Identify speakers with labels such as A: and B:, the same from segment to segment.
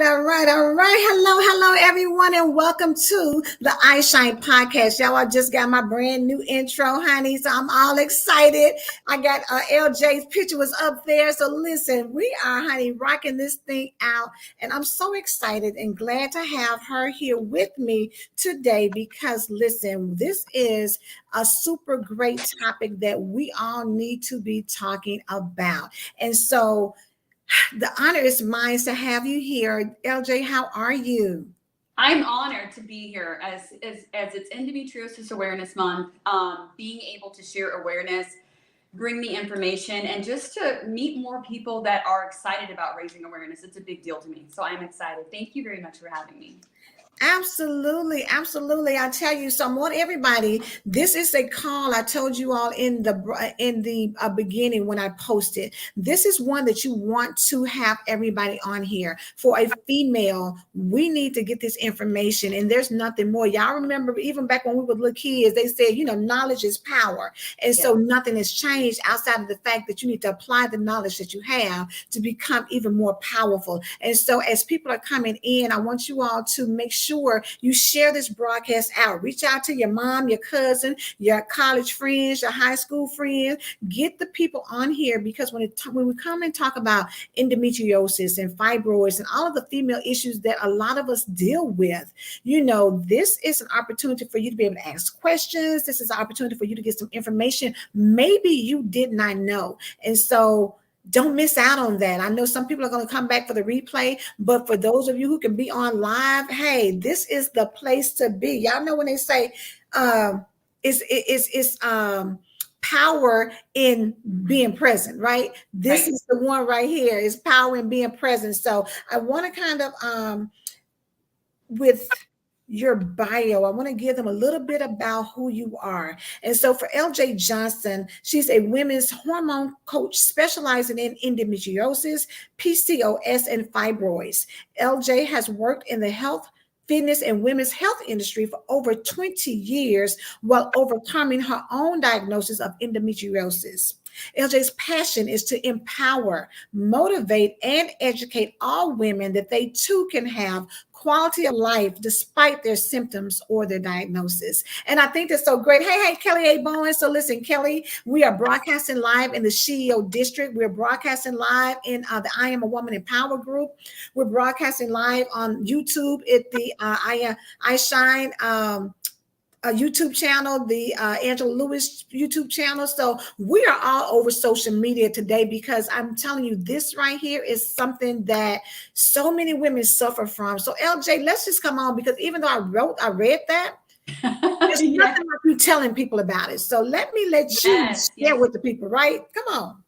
A: all right. Hello, everyone, and welcome to the iShine podcast. Y'all, I just got my brand new intro, honey, so I'm all excited. I got LJ's picture was up there, so listen, we are, honey, rocking this thing out, and I'm so excited and glad to have her here with me today because, listen, this is a super great topic that we all need to be talking about, and so the honor is mine to have you here. LJ, how are you?
B: I'm honored to be here as it's Endometriosis Awareness Month. Being able to share awareness, bring the information, and just to meet more people that are excited about raising awareness. It's a big deal to me. So I'm excited. Thank you very much for having me.
A: Absolutely, absolutely. I tell you, so I want everybody. This is a call. I told you all in the beginning when I posted. This is one that you want to have everybody on here. For a female, we need to get this information, and there's nothing more. Y'all remember, even back when we were little kids, they said, knowledge is power, and so nothing has changed outside of the fact that you need to apply the knowledge that you have to become even more powerful. And so, as people are coming in, I want you all to make sure you share this broadcast out. Reach out to your mom, your cousin, your college friends, your high school friends. Get the people on here because when we come and talk about endometriosis and fibroids and all of the female issues that a lot of us deal with, this is an opportunity for you to be able to ask questions. This is an opportunity for you to get some information maybe you did not know. And so don't miss out on that. I know some people are going to come back for the replay, but for those of you who can be on live, hey, this is the place to be. Y'all know when they say it's power in being present, right? This is the one right here. Is power in being present. So I want to kind of with your bio, I want to give them a little bit about who you are. And so for LJ Johnson, she's a women's hormone coach specializing in endometriosis, PCOS, and fibroids. LJ has worked in the health, fitness, and women's health industry for over 20 years while overcoming her own diagnosis of endometriosis. LJ's passion is to empower, motivate, and educate all women that they too can have quality of life despite their symptoms or their diagnosis. And I think that's so great. Hey, Kelly A. Bowen. So listen, Kelly, we are broadcasting live in the CEO district. We're broadcasting live in the I Am a Woman in Power group. We're broadcasting live on YouTube at the iShine YouTube channel, the Angela Lewis YouTube channel. So we are all over social media today because I'm telling you, this right here is something that so many women suffer from. So LJ, let's just come on, because even though I read that, there's nothing like you telling people about it. So let me let you share with the people, right? Come on.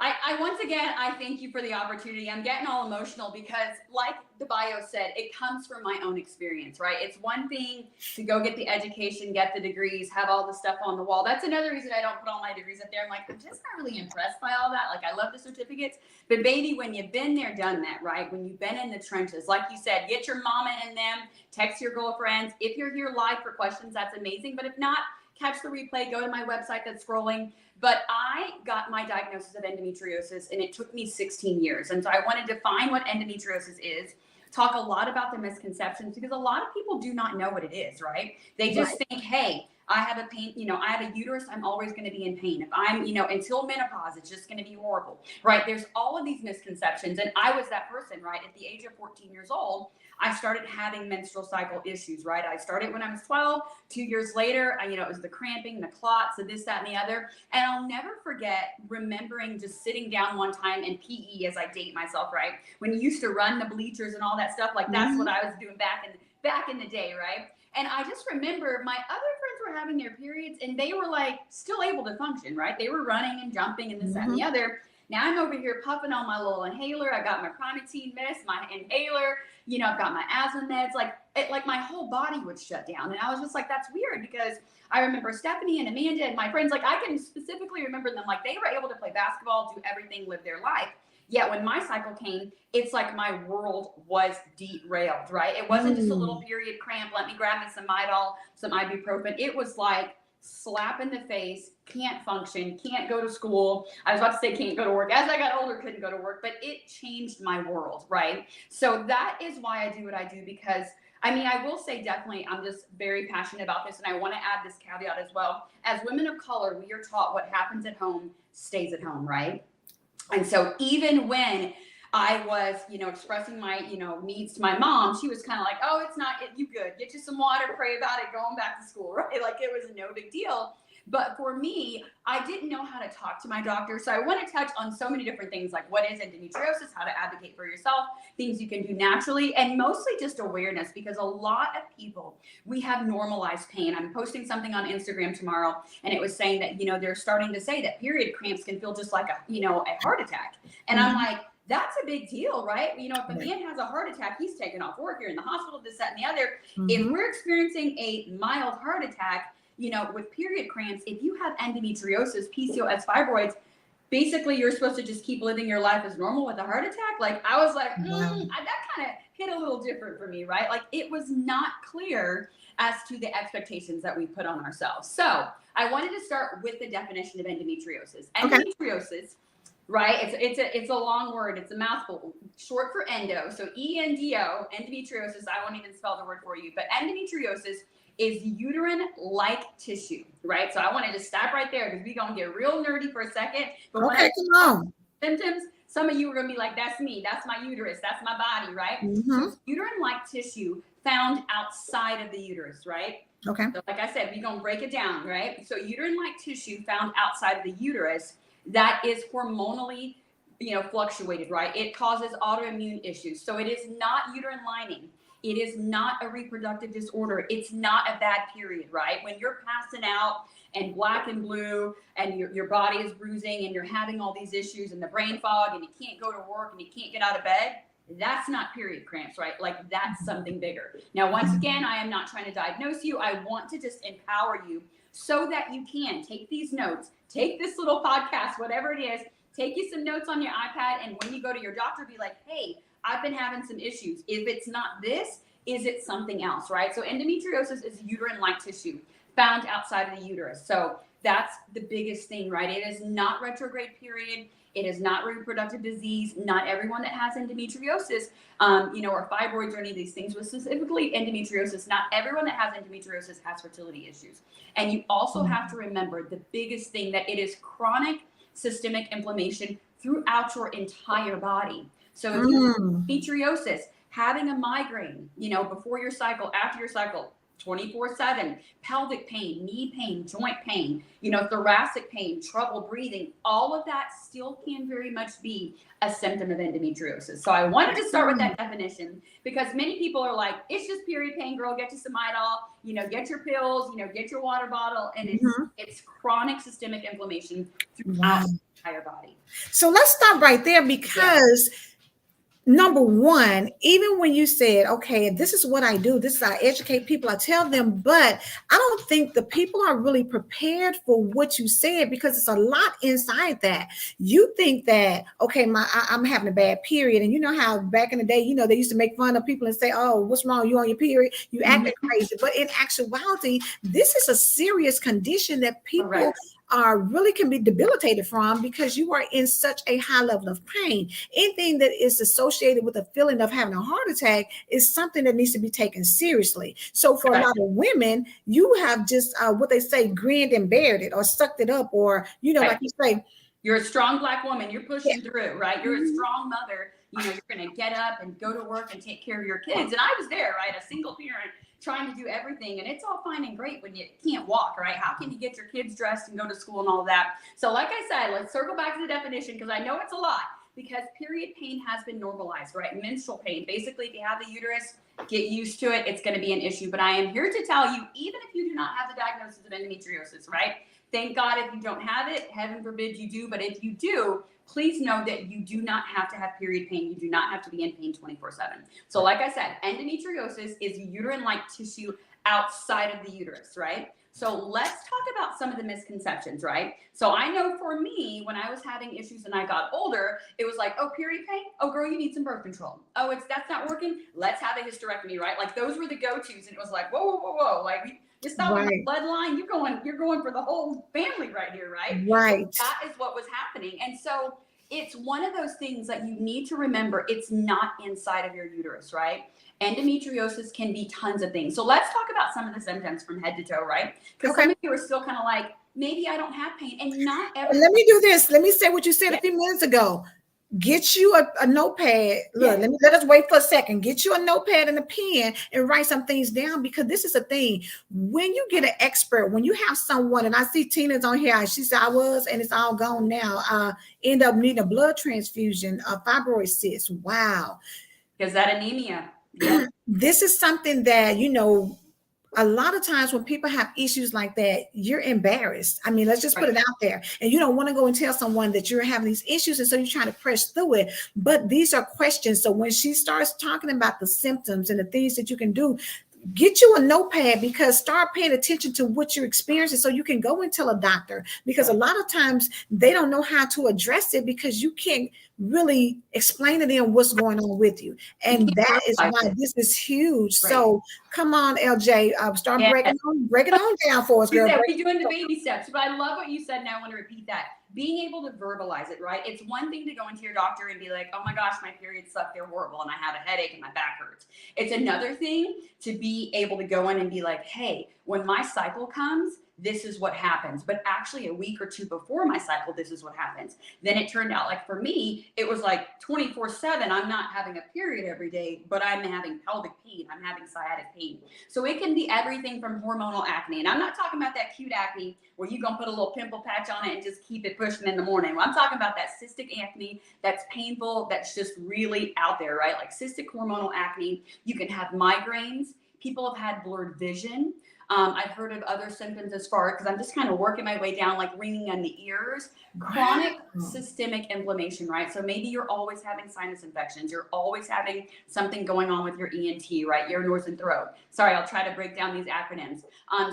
B: I once again, I thank you for the opportunity. I'm getting all emotional because, like the bio said, it comes from my own experience, right? It's one thing to go get the education, get the degrees, have all the stuff on the wall. That's another reason I don't put all my degrees up there. I'm like, I'm just not really impressed by all that. Like, I love the certificates, but baby, when you've been there, done that, right? When you've been in the trenches, like you said, get your mama in them, text your girlfriends. If you're here live for questions, that's amazing. But if not, catch the replay, go to my website that's scrolling. But I got my diagnosis of endometriosis, and it took me 16 years. And so I want to define what endometriosis is, talk a lot about the misconceptions, because a lot of people do not know what it is, right? They just think, hey, I have a pain, I have a uterus, I'm always going to be in pain. If I'm, until menopause, it's just going to be horrible, right? There's all of these misconceptions. And I was that person, right? At the age of 14 years old, I started having menstrual cycle issues, right? I started when I was 12. 2 years later, it was the cramping, the clots, the this, that, and the other. And I'll never forget remembering just sitting down one time in PE, as I date myself, right? When you used to run the bleachers and all that stuff, like that's what I was doing back in the day, right? And I just remember my other friends were having their periods and they were like still able to function, right? They were running and jumping and this, that, and the other. Now I'm over here puffing on my little inhaler. I got my Primatene mist, my inhaler. I've got my asthma meds. Like my whole body would shut down. And I was just like, that's weird, because I remember Stephanie and Amanda and my friends, like I can specifically remember them, like they were able to play basketball, do everything, live their life. Yet when my cycle came, it's like my world was derailed, right? It wasn't just a little period cramp. Let me grab me some Midol, some ibuprofen. It was like slap in the face, can't function, can't go to school. I was about to say can't go to work. As I got older, couldn't go to work, but it changed my world, right? So that is why I do what I do, because I mean, I will say definitely, I'm just very passionate about this. And I want to add this caveat as well. As women of color, we are taught what happens at home stays at home, right? And so even when I was, expressing my, needs to my mom, she was kind of like, oh, it's not, you good. Get you some water, pray about it, going back to school, right? Like it was no big deal. But for me, I didn't know how to talk to my doctor. So I want to touch on so many different things, like what is endometriosis, how to advocate for yourself, things you can do naturally, and mostly just awareness, because a lot of people, we have normalized pain. I'm posting something on Instagram tomorrow, and it was saying that, they're starting to say that period cramps can feel just like a heart attack. And I'm like, that's a big deal, right? If a man has a heart attack, he's taken off work, you're in the hospital, this, that, and the other. If we're experiencing a mild heart attack, with period cramps, if you have endometriosis, PCOS, fibroids, basically you're supposed to just keep living your life as normal with a heart attack. Like I was like, that kind of hit a little different for me, right? Like it was not clear as to the expectations that we put on ourselves. So I wanted to start with the definition of endometriosis. Endometriosis, right? It's a long word. It's a mouthful. Short for endo. So ENDO, endometriosis. I won't even spell the word for you, but endometriosis is uterine-like tissue, right? So I want to just stop right there because we're going to get real nerdy for a second. But
A: come on.
B: Symptoms, some of you are going to be like, that's me, that's my uterus, that's my body, right? So it's uterine-like tissue found outside of the uterus, right?
A: Okay.
B: So like I said, we're going to break it down, right? So uterine-like tissue found outside of the uterus that is hormonally, fluctuated, right? It causes autoimmune issues. So it is not uterine lining. It is not a reproductive disorder. It's not a bad period, right? When you're passing out and black and blue and your body is bruising and you're having all these issues and the brain fog and you can't go to work and you can't get out of bed, that's not period cramps, right? Like that's something bigger. Now, once again, I am not trying to diagnose you. I want to just empower you so that you can take these notes, take this little podcast, whatever it is, take you some notes on your iPad. And when you go to your doctor, be like, hey, I've been having some issues. If it's not this, is it something else, right? So endometriosis is uterine-like tissue found outside of the uterus. So that's the biggest thing, right? It is not retrograde period. It is not reproductive disease. Not everyone that has endometriosis, or fibroids or any of these things, but specifically endometriosis, not everyone that has endometriosis has fertility issues. And you also have to remember the biggest thing, that it is chronic systemic inflammation throughout your entire body. So if you have endometriosis, having a migraine, before your cycle, after your cycle, 24/7, pelvic pain, knee pain, joint pain, thoracic pain, trouble breathing, all of that still can very much be a symptom of endometriosis. So I wanted to start with that definition because many people are like, it's just period pain, girl, get you some Midol, get your pills, get your water bottle. And it's chronic systemic inflammation throughout the entire body.
A: So let's stop right there because number one, even when you said, okay, this is what I do, this is how I educate people, I tell them, but I don't think the people are really prepared for what you said because it's a lot inside that. You think that, okay, I'm having a bad period. And you know how back in the day, they used to make fun of people and say, oh, what's wrong? You on your period? You acting crazy. But in actuality, this is a serious condition that people really can be debilitated from because you are in such a high level of pain. Anything that is associated with a feeling of having a heart attack is something that needs to be taken seriously. So for a lot of women, you have just what they say, grinned and bared it or sucked it up, or, like you say,
B: you're a strong Black woman, you're pushing through, right? You're a strong mother, you're going to get up and go to work and take care of your kids. And I was there, right? A single parent trying to do everything. And it's all fine and great when you can't walk, right? How can you get your kids dressed and go to school and all that? So like I said, let's circle back to the definition because I know it's a lot, because period pain has been normalized, right? Menstrual pain. Basically, if you have the uterus, get used to it. It's going to be an issue. But I am here to tell you, even if you do not have the diagnosis of endometriosis, right? Thank God if you don't have it, heaven forbid you do. But if you do, please know that you do not have to have period pain. You do not have to be in pain 24/7. So like I said, endometriosis is uterine-like tissue outside of the uterus, right? So let's talk about some of the misconceptions, right? So I know for me, when I was having issues and I got older, it was like, oh, period pain. Oh, girl, you need some birth control. Oh, that's not working. Let's have a hysterectomy, right? Like those were the go-tos, and it was like, whoa, whoa, whoa, whoa. Like you're stopping my bloodline. You're going for the whole family right here, right?
A: Right.
B: So that is what was happening, and so it's one of those things that you need to remember. It's not inside of your uterus, right? Endometriosis can be tons of things. So let's talk about some of the symptoms from head to toe, right? Because some of you are still kind of like, maybe I don't have pain, and not everyone.
A: Let me do this. Let me say what you said a few minutes ago. Get you a notepad. Look, let us wait for a second. Get you a notepad and a pen and write some things down, because this is a thing. When you get an expert, when you have someone, and I see Tina's on here, she said I was, and it's all gone now. End up needing a blood transfusion, a fibroid cyst. Wow.
B: Because that anemia.
A: This is something that, a lot of times when people have issues like that, you're embarrassed. I mean, let's just put it out there. And you don't want to go and tell someone that you're having these issues. And so you're trying to press through it. But these are questions. So when she starts talking about the symptoms and the things that you can do, get you a notepad, because start paying attention to what you're experiencing so you can go and tell a doctor, because a lot of times they don't know how to address it because you can't really explain to them what's going on with you. And that is why this is huge. So come on, LJ, start breaking on down for us, girl.
B: We're doing the baby steps, but I love what you said. Now I want to repeat that. Being able to verbalize it, right? It's one thing to go into your doctor and be like, oh my gosh, my periods suck, they're horrible, and I have a headache and my back hurts. It's another thing to be able to go in and be like, hey, when my cycle comes, this is what happens. But actually a week or two before my cycle, this is what happens. Then it turned out, like for me, it was like 24/7. I'm not having a period every day, but I'm having pelvic pain. I'm having sciatic pain. So it can be everything from hormonal acne. And I'm not talking about that cute acne where you're going to put a little pimple patch on it and just keep it pushing in the morning. Well, I'm talking about that cystic acne that's painful, that's just really out there, right? Like cystic hormonal acne. You can have migraines. People have had blurred vision. I've heard of other symptoms as far, because I'm just kind of working my way down, like ringing on the ears, chronic systemic inflammation, right? So maybe you're always having sinus infections. You're always having something going on with your ENT, right? Ear, nose, and throat. Sorry, I'll try to break down these acronyms.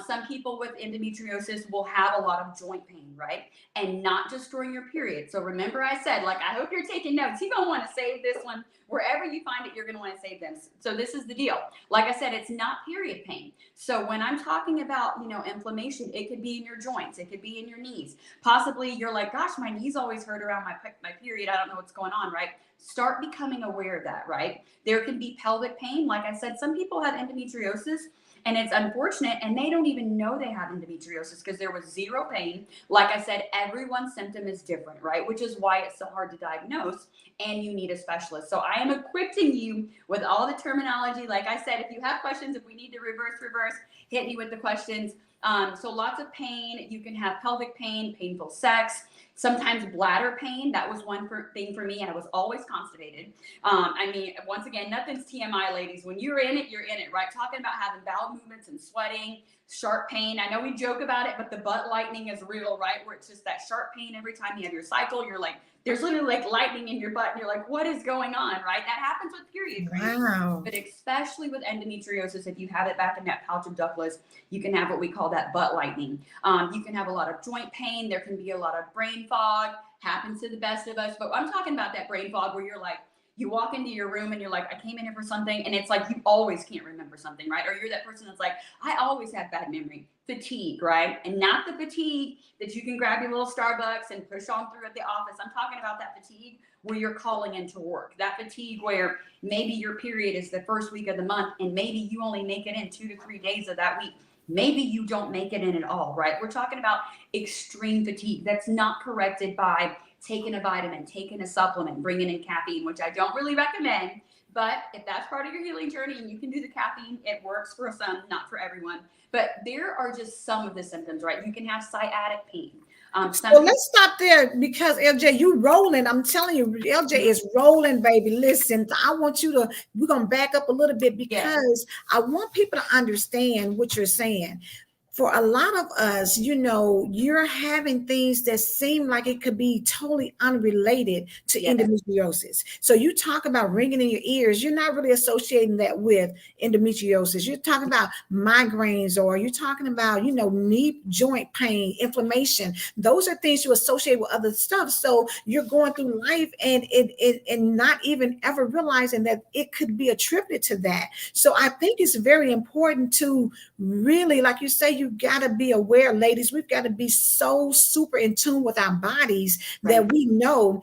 B: Some people with endometriosis will have a lot of joint pain, right? And not just during your period. So remember I said, like, I hope you're taking notes. You're going to want to save this one. Wherever you find it, you're going to want to save them. So this is the deal. Like I said, it's not period pain. So when I'm talking about, inflammation, it could be in your joints. It could be in your knees. Possibly you're like, gosh, my knees always hurt around my period. I don't know what's going on, right? Start becoming aware of that, right? There can be pelvic pain. Like I said, some people have endometriosis, and it's unfortunate, and they don't even know they have endometriosis because there was zero pain. Like I said, everyone's symptom is different, right? Which is why it's so hard to diagnose, and you need a specialist. So I am equipping you with all the terminology. Like I said, if you have questions, if we need to reverse, hit me with the questions. So lots of pain. You can have pelvic pain, painful sex, sometimes bladder pain. That was one thing for me. I was always constipated. Once again, nothing's TMI, ladies. When you're in it, right? Talking about having bowel movements and sweating, sharp pain. I know we joke about it, but the butt lightning is real, right? Where it's just that sharp pain every time you have your cycle. You're like, there's literally like lightning in your butt, and you're like, what is going on, right? That happens with period pain.
A: Wow.
B: But especially with endometriosis, if you have it back in that pouch of ductless, you can have what we call that butt lightning. You can have a lot of joint pain. There can be a lot of brain fog. Happens to the best of us. But I'm talking about that brain fog where you're like, you walk into your room and you're like, I came in here for something, and it's like you always can't remember something, right? Or you're that person that's like, I always have bad memory. Fatigue, right? And not the fatigue that you can grab your little Starbucks and push on through at the office. I'm talking about that fatigue where you're calling into work. That fatigue where maybe your period is the first week of the month, and maybe you only make it in 2 to 3 days of that week. Maybe you don't make it in at all, right? We're talking about extreme fatigue that's not corrected by taking a vitamin, taking a supplement, bringing in caffeine, which I don't really recommend. But if that's part of your healing journey and you can do the caffeine, it works for some, not for everyone. But there are just some of the symptoms, right? You can have sciatic pain.
A: So let's stop there, because LJ, you rolling. I'm telling you, LJ is rolling, baby. Listen, we're going to back up a little bit, because I want people to understand what you're saying. for a lot of us, you know, you're having things that seem like it could be totally unrelated to endometriosis. So you talk about ringing in your ears, you're not really associating that with endometriosis. You're talking about migraines, or you're talking about, you know, knee joint pain, inflammation. Those are things you associate with other stuff. So you're going through life and not even ever realizing that it could be attributed to that. So I think it's very important to really, like you say, you got to be aware, ladies. We've got to be so super in tune with our bodies that we know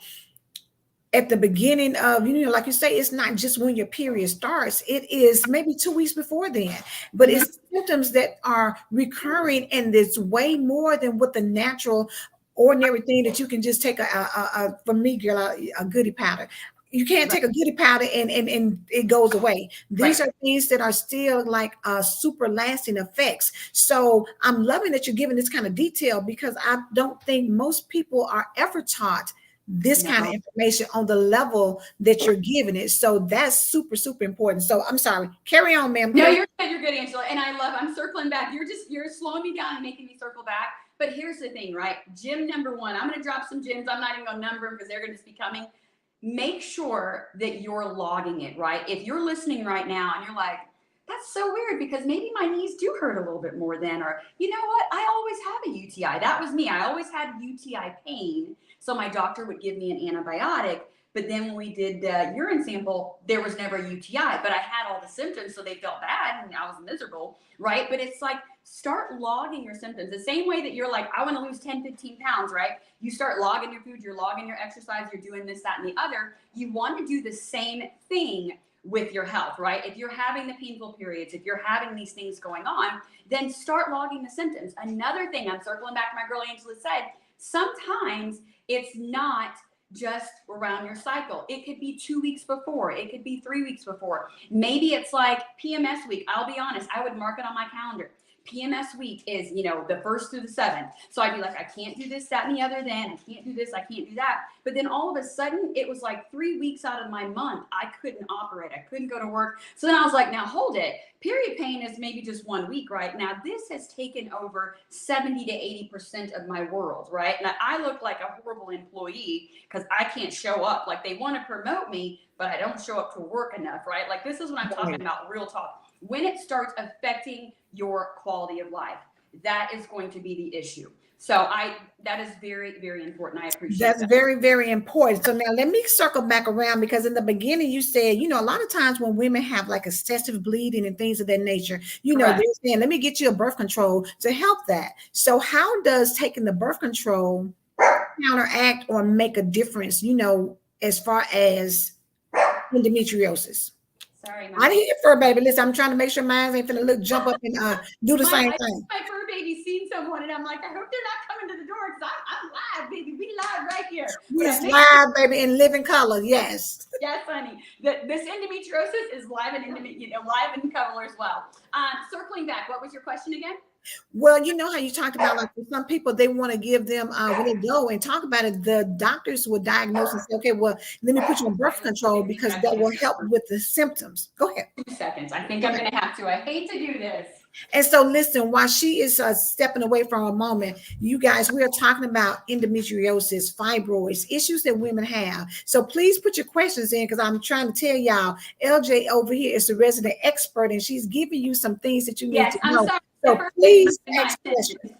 A: at the beginning of, you know, like you say, it's not just when your period starts, it is maybe 2 weeks before then, but it's symptoms that are recurring, and it's way more than what the natural ordinary thing that you can just take for me, girl, a goody powder. You can't take a goody powder and it goes away. These are things that are still like super lasting effects. So I'm loving that you're giving this kind of detail, because I don't think most people are ever taught this kind of information on the level that you're giving it. So that's super, super important. So I'm sorry. Carry on, ma'am.
B: No, you're good, Angela. And I'm circling back. You're slowing me down and making me circle back. But here's the thing, right? Gym number one. I'm going to drop some gyms. I'm not even going to number them because they're going to just be coming. Make sure that you're logging it, right? If you're listening right now and you're like, that's so weird because maybe my knees do hurt a little bit more then, or you know what? I always have a UTI. That was me. I always had UTI pain. So my doctor would give me an antibiotic. But then when we did the urine sample, there was never a UTI, but I had all the symptoms. So they felt bad and I was miserable, right? But it's like, start logging your symptoms. The same way that you're like, I want to lose 10, 15 pounds, right? You start logging your food, you're logging your exercise, you're doing this, that, and the other. You want to do the same thing with your health, right? If you're having the painful periods, if you're having these things going on, then start logging the symptoms. Another thing, I'm circling back to my girl Angela said, sometimes it's not just around your cycle. It could be 2 weeks before. It could be 3 weeks before. Maybe it's like PMS week. I'll be honest, I would mark it on my calendar. PMS week is, you know, the 1st through the 7th. So I'd be like, I can't do this, that, and the other then. I can't do this, I can't do that. But then all of a sudden, it was like 3 weeks out of my month, I couldn't operate. I couldn't go to work. So then I was like, now hold it. Period pain is maybe just 1 week, right? Now this has taken over 70 to 80% of my world, right? Now I look like a horrible employee because I can't show up. Like they want to promote me, but I don't show up to work enough, right? Like this is what I'm talking about, real talk. When it starts affecting your quality of life, that is going to be the issue. So that is very, very important. I appreciate that.
A: That's very, very important. So now let me circle back around, because in the beginning you said, you know, a lot of times when women have like excessive bleeding and things of that nature, you know, they're saying, let me get you a birth control to help that. So how does taking the birth control counteract or make a difference, you know, as far as endometriosis?
B: Sorry,
A: I didn't hear your fur baby. Listen, I'm trying to make sure mine ain't finna jump up and do the same thing.
B: My fur baby's seen someone, and I'm like, I hope they're not coming to the door because I'm live, baby. We live right here.
A: Yes, live, baby, in living color. Yes.
B: Yes, honey. This endometriosis is live in color as well. Circling back, what was your question again?
A: Well, you know how you talked about, like, for some people, they want to give them, when they go and talk about it, the doctors will diagnose and say, okay, well, let me put you on birth control because that will help with the symptoms. Go ahead.
B: 2 seconds. I think I'm going to have to. I hate to do this.
A: And so listen, while she is stepping away from a moment, you guys, we are talking about endometriosis, fibroids, issues that women have. So please put your questions in, because I'm trying to tell y'all, LJ over here is the resident expert, and she's giving you some things that you need to know.
B: Sorry.
A: So please ask questions.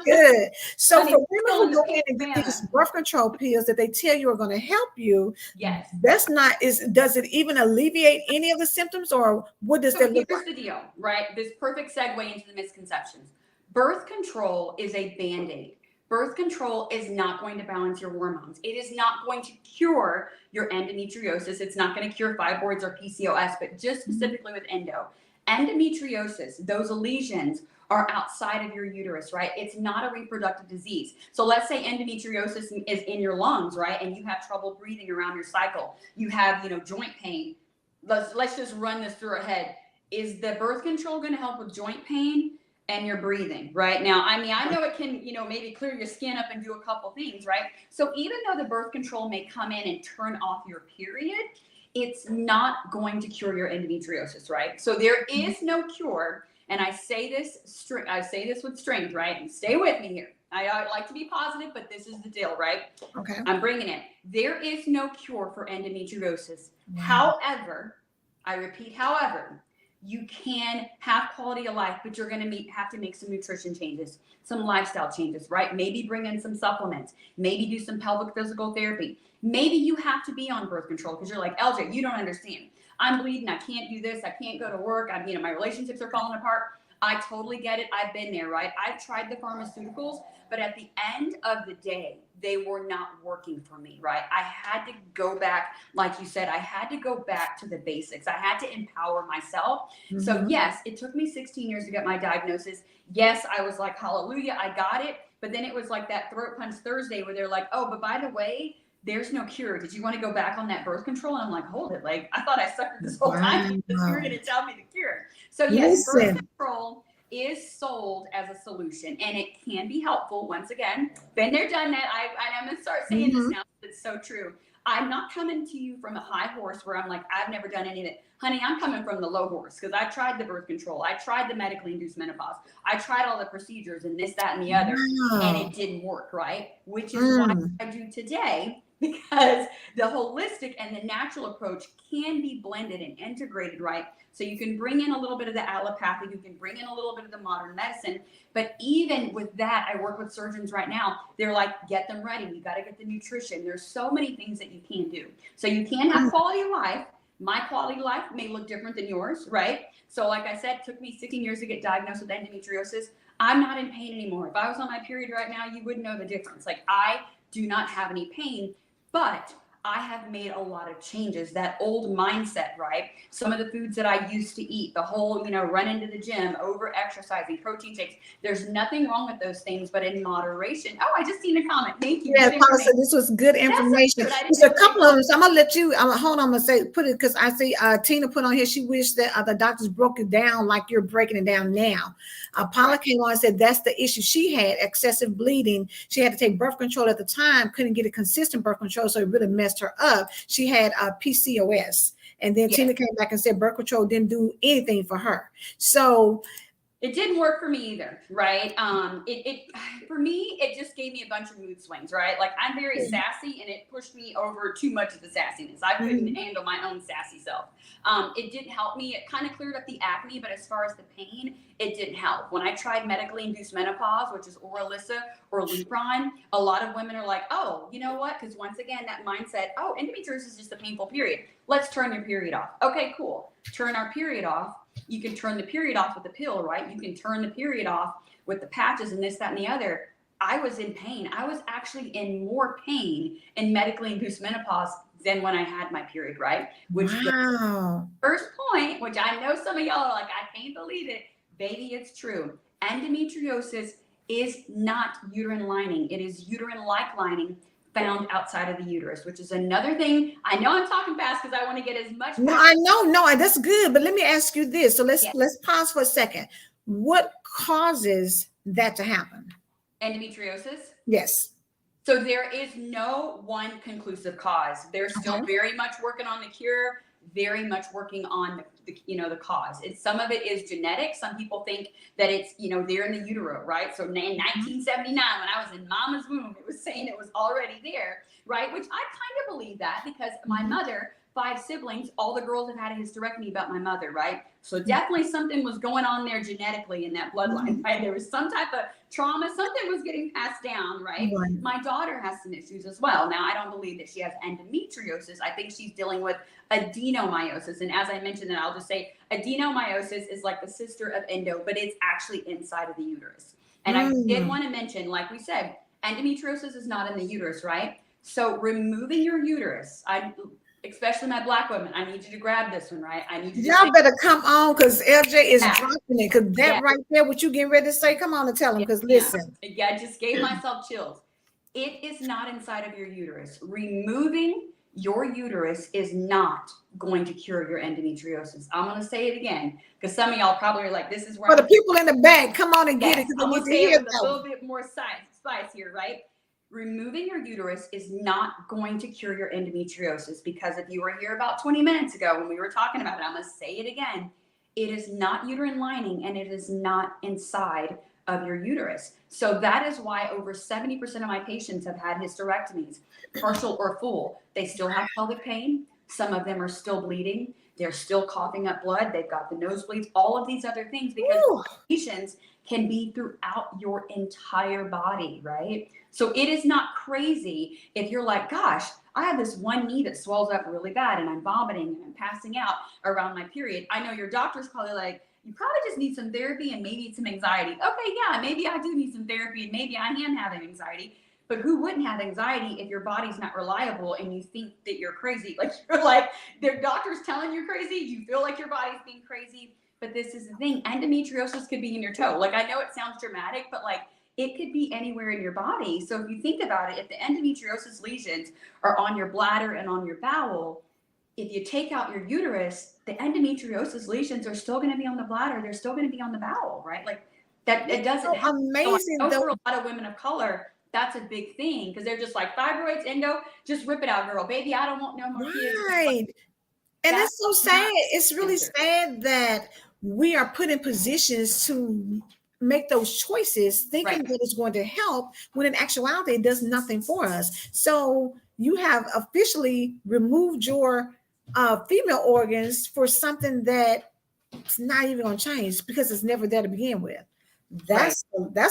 A: Good. So for women who go in and get these birth control pills that they tell you are going to help you,
B: yes,
A: does it even alleviate any of the symptoms, or what does that look like?
B: Here's the deal, right? This perfect segue into the misconceptions. Birth control is a Band-Aid. Birth control is not going to balance your hormones. It is not going to cure your endometriosis. It's not going to cure fibroids or PCOS, but just specifically with endometriosis, those lesions are outside of your uterus, right? It's not a reproductive disease. So let's say endometriosis is in your lungs, right? And you have trouble breathing around your cycle. You have, joint pain. Let's just run this through our head. Is the birth control going to help with joint pain and your breathing, right? Now, I know it can, maybe clear your skin up and do a couple things, right? So even though the birth control may come in and turn off your period, it's not going to cure your endometriosis, right? So there is no cure. And I say this with strength, right? And stay with me here. I like to be positive, but this is the deal, right?
A: Okay.
B: I'm bringing it. There is no cure for endometriosis.
A: Wow.
B: However, I repeat, however, you can have quality of life, but you're going to have to make some nutrition changes, some lifestyle changes, right? Maybe bring in some supplements, maybe do some pelvic physical therapy. Maybe you have to be on birth control because you're like, LJ, you don't understand. I'm bleeding. I can't do this. I can't go to work. My relationships are falling apart. I totally get it. I've been there, right? I've tried the pharmaceuticals, but at the end of the day, they were not working for me, right? I had to go back, like you said, I had to go back to the basics. I had to empower myself.
A: Mm-hmm.
B: So yes, it took me 16 years to get my diagnosis. Yes, I was like, hallelujah, I got it. But then it was like that throat punch Thursday where they're like, oh, but by the way, there's no cure. Did you want to go back on that birth control? And I'm like, hold it. Like, I thought I suffered this whole time because you were going to tell me the cure. So yes, birth control is sold as a solution, and it can be helpful. Once again, been there, done that. I'm going to start saying this now. It's so true. I'm not coming to you from a high horse where I'm like, I've never done any of it. Honey, I'm coming from the low horse because I tried the birth control. I tried the medically induced menopause. I tried all the procedures and this, that, and the other, and it didn't work, right? Which is why I do today, because the holistic and the natural approach can be blended and integrated, right? So you can bring in a little bit of the allopathic, you can bring in a little bit of the modern medicine, but even with that, I work with surgeons right now. They're like, get them ready. You got to get the nutrition. There's so many things that you can do. So you can have quality of life. My quality of life may look different than yours, right? So like I said, it took me 16 years to get diagnosed with endometriosis. I'm not in pain anymore. If I was on my period right now, you wouldn't know the difference. Like, I do not have any pain, but I have made a lot of changes. That old mindset, right? Some of the foods that I used to eat, the whole, run into the gym, over exercising, protein shakes. There's nothing wrong with those things, but in moderation. Oh, I just seen a comment. Thank you.
A: Yeah, Paula said this was good information. There's a couple of them. So I'm gonna let you. Hold on. I'm gonna put it because I see Tina put on here. She wished that the doctors broke it down like you're breaking it down now. Paula came on and said that's the issue. She had excessive bleeding. She had to take birth control at the time. Couldn't get a consistent birth control, so it really messed her up. She had PCOS, and then Tina came back and said birth control didn't do anything for her. So
B: it didn't work for me either, right? For me, it just gave me a bunch of mood swings, right? Like, I'm very sassy, and it pushed me over too much of the sassiness. I couldn't handle my own sassy self. It didn't help me. It kind of cleared up the acne, but as far as the pain, it didn't help. When I tried medically induced menopause, which is Orilissa or Lupron, a lot of women are like, oh, you know what? Because once again, that mindset, oh, endometriosis is just a painful period. Let's turn your period off. Okay, cool. Turn our period off. You can turn the period off with the pill, right? You can turn the period off with the patches and this, that, and the other. I was in pain. I was actually in more pain in medically induced menopause than when I had my period, right? Which the first point, which I know some of y'all are like, I can't believe it. Baby, it's true. Endometriosis is not uterine lining. It is uterine-like lining found outside of the uterus, which is another thing. I know I'm talking fast because I want to get as much.
A: No, I know. No, that's good. But let me ask you this. So let's pause for a second. What causes that to happen?
B: Endometriosis?
A: Yes.
B: So there is no one conclusive cause. They're still very much working on the cure, very much working on the cause. Some of it is genetic. Some people think that it's, they're in the utero, right? So in 1979, when I was in mama's womb, it was saying it was already there, right? Which I kind of believe that because my mother, 5 siblings, all the girls have had a hysterectomy about my mother, right? So definitely something was going on there genetically in that bloodline, right? There was some type of trauma, something was getting passed down, right? My daughter has some issues as well. Now, I don't believe that she has endometriosis. I think she's dealing with adenomyosis. And as I mentioned, and I'll just say adenomyosis is like the sister of endo, but it's actually inside of the uterus. And I did want to mention, like we said, endometriosis is not in the uterus, right? So removing your uterus, especially my Black women, I need you to grab this one, right? I need you to
A: y'all better come on because LJ is dropping it. Because that right there, what you getting ready to say, come on and tell them. Because listen.
B: Yeah, I just gave myself chills. It is not inside of your uterus. Removing your uterus is not going to cure your endometriosis. I'm going to say it again because some of y'all probably are like, this is where
A: the people in the back, come on and get it.
B: I'm going to say it with a little bit more spice here, right? Removing your uterus is not going to cure your endometriosis because if you were here about 20 minutes ago when we were talking about it, I'm going to say it again. It is not uterine lining, and it is not inside of your uterus. So that is why over 70% of my patients have had hysterectomies, partial or full. They still have pelvic pain. Some of them are still bleeding. They're still coughing up blood. They've got the nosebleeds, all of these other things, because complications can be throughout your entire body, right? So it is not crazy if you're like, gosh, I have this one knee that swells up really bad and I'm vomiting and I'm passing out around my period. I know your doctor's probably like, you probably just need some therapy and maybe some anxiety. Okay, yeah, maybe I do need some therapy and maybe I am having anxiety. But who wouldn't have anxiety if your body's not reliable and you think that you're crazy? Like, you're like, their doctor's telling you crazy, you feel like your body's being crazy. But this is the thing, endometriosis could be in your toe. Like, I know it sounds dramatic, but like, it could be anywhere in your body. So if you think about it, if the endometriosis lesions are on your bladder and on your bowel, if you take out your uterus, the endometriosis lesions are still going to be on the bladder. They're still going to be on the bowel, right? Like that, it doesn't happen.
A: Amazing.
B: So for a lot of women of color, that's a big thing because they're just like, fibroids, endo, just rip it out, girl. Baby, I don't want no more kids.
A: Right. And it's so sad. It's really sad that we are put in positions to make those choices thinking that it's going to help when in actuality it does nothing for us. So you have officially removed your female organs for something that's not even going to change because it's never there to begin with. That's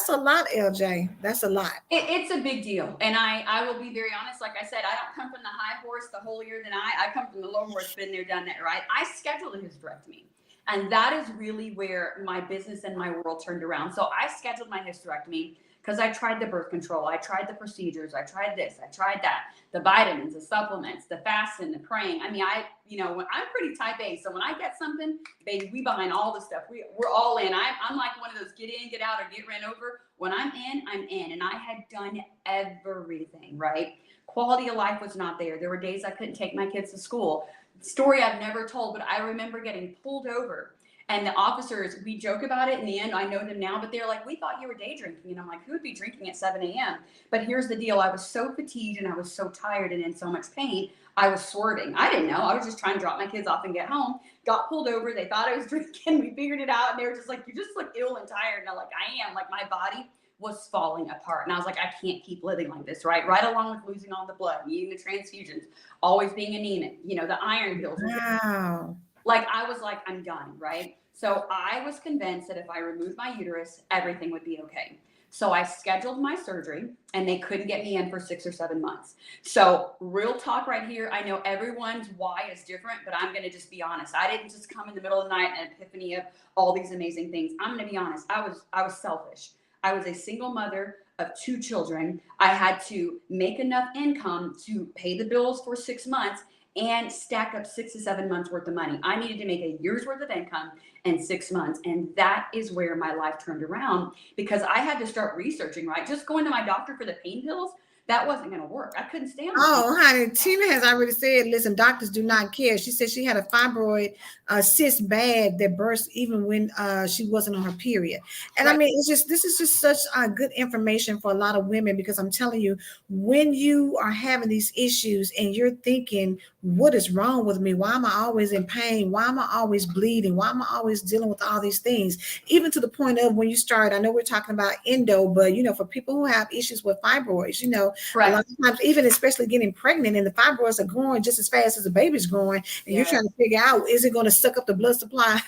A: a lot, LJ. That's a lot.
B: It's a big deal. And I will be very honest. Like I said, I don't come from the high horse, the holier than I come from the low horse, been there, done that, right? I scheduled a hysterectomy. And that is really where my business and my world turned around. So I scheduled my hysterectomy because I tried the birth control. I tried the procedures. I tried this. I tried that. The vitamins, the supplements, the fasting, the praying. I mean, I'm pretty type A. So when I get something, baby, we behind all the stuff. We're all in. I'm like one of those get in, get out, or get ran over. When I'm in, I'm in. And I had done everything, right? Quality of life was not there. There were days I couldn't take my kids to school. Story I've never told, but I remember getting pulled over. And the officers, we joke about it in the end. I know them now, but they're like, we thought you were day drinking. And I'm like, who would be drinking at 7 a.m.? But here's the deal. I was so fatigued and I was so tired and in so much pain. I was swerving. I didn't know. I was just trying to drop my kids off and get home. Got pulled over. They thought I was drinking. We figured it out. And they were just like, you just look ill and tired. And I'm like, I am. Like, my body was falling apart. And I was like, I can't keep living like this, right? Right along with losing all the blood, needing the transfusions, always being anemic, the iron pills.
A: Wow.
B: Like, I was like, I'm done, right? So I was convinced that if I removed my uterus, everything would be okay. So I scheduled my surgery and they couldn't get me in for 6 or 7 months. So real talk right here. I know everyone's why is different, but I'm going to just be honest. I didn't just come in the middle of the night and epiphany of all these amazing things. I'm going to be honest. I was selfish. I was a single mother of 2 children. I had to make enough income to pay the bills for 6 months and stack up 6 to 7 months worth of money. I needed to make a year's worth of income in 6 months. And that is where my life turned around because I had to start researching, right? Just going to my doctor for the pain pills, that wasn't going to work. I couldn't stand it.
A: Oh, honey, Tina has already said, listen, doctors do not care. She said she had a fibroid cyst bad that burst even when she wasn't on her period. And I mean, this is just such good information for a lot of women because I'm telling you, when you are having these issues and you're thinking, what is wrong with me? Why am I always in pain? Why am I always bleeding? Why am I always dealing with all these things? Even to the point of when you start, I know we're talking about endo, but for people who have issues with fibroids, a lot of times, even especially getting pregnant and the fibroids are growing just as fast as the baby's growing, and you're trying to figure out, is it going to suck up the blood supply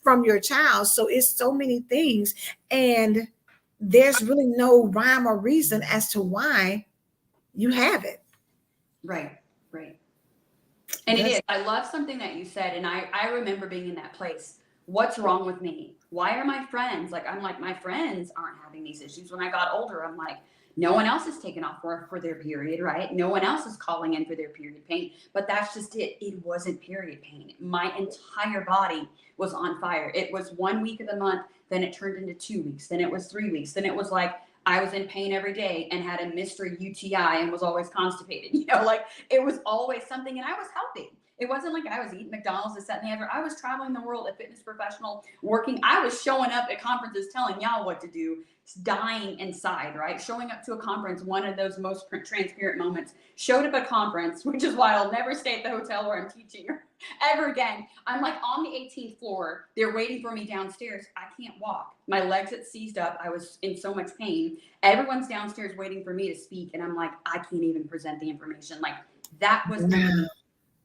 A: from your child? So it's so many things, and there's really no rhyme or reason as to why you have it.
B: Right. And it is. I love something that you said, and I remember being in that place. What's wrong with me? Why are my friends, I'm like, my friends aren't having these issues. When I got older, I'm like, no one else is taking off work for their period, right? No one else is calling in for their period pain, but that's just it. It wasn't period pain. My entire body was on fire. It was 1 week of the month, then it turned into 2 weeks, then it was 3 weeks, then it was like I was in pain every day and had a mystery UTI and was always constipated. It was always something, and I was healthy. It wasn't like I was eating McDonald's, this, that, and the other. I was traveling the world, a fitness professional, working. I was showing up at conferences telling y'all what to do, dying inside, right? Showing up to a conference, one of those most transparent moments. Showed up at a conference, which is why I'll never stay at the hotel where I'm teaching ever again. I'm like on the 18th floor. They're waiting for me downstairs. I can't walk. My legs had seized up. I was in so much pain. Everyone's downstairs waiting for me to speak. And I'm like, I can't even present the information. Like that was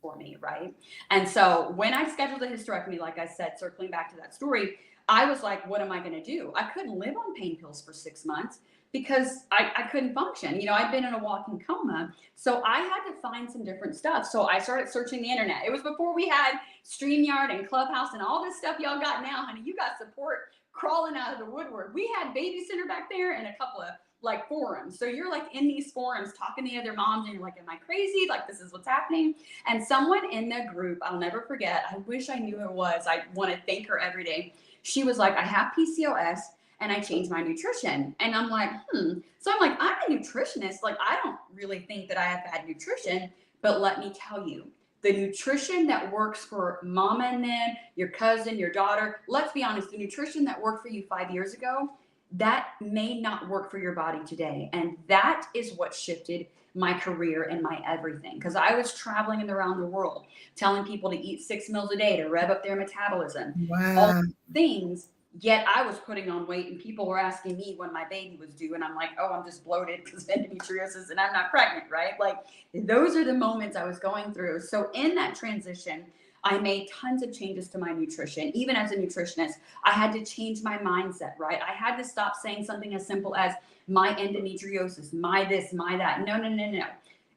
B: for me, right? And so when I scheduled a hysterectomy, like I said, circling back to that story, I was like, what am I going to do? I couldn't live on pain pills for 6 months because I couldn't function. You know, I'd been in a walking coma. So I had to find some different stuff. So I started searching the internet. It was before we had StreamYard and Clubhouse and all this stuff y'all got now, honey. You got support crawling out of the woodwork. We had Babysitter back there and a couple of like forums. So you're like in these forums talking to other moms and you're like, am I crazy? Like this is what's happening. And someone in the group, I'll never forget, I wish I knew who it was. I want to thank her every day. She was like, I have PCOS and I changed my nutrition. And I'm like, So I'm like, I'm a nutritionist. Like, I don't really think that I have bad nutrition, but let me tell you, the nutrition that works for mama and then your cousin, your daughter, let's be honest, the nutrition that worked for you 5 years ago, that may not work for your body today. And that is what shifted my career and my everything. Because I was traveling around the world, telling people to eat 6 meals a day to rev up their metabolism.
A: Wow.
B: All things, yet I was putting on weight and people were asking me when my baby was due. And I'm like, oh, I'm just bloated because of endometriosis and I'm not pregnant, right? Like those are the moments I was going through. So in that transition, I made tons of changes to my nutrition. Even as a nutritionist, I had to change my mindset, right? I had to stop saying something as simple as my endometriosis, my this, my that. No.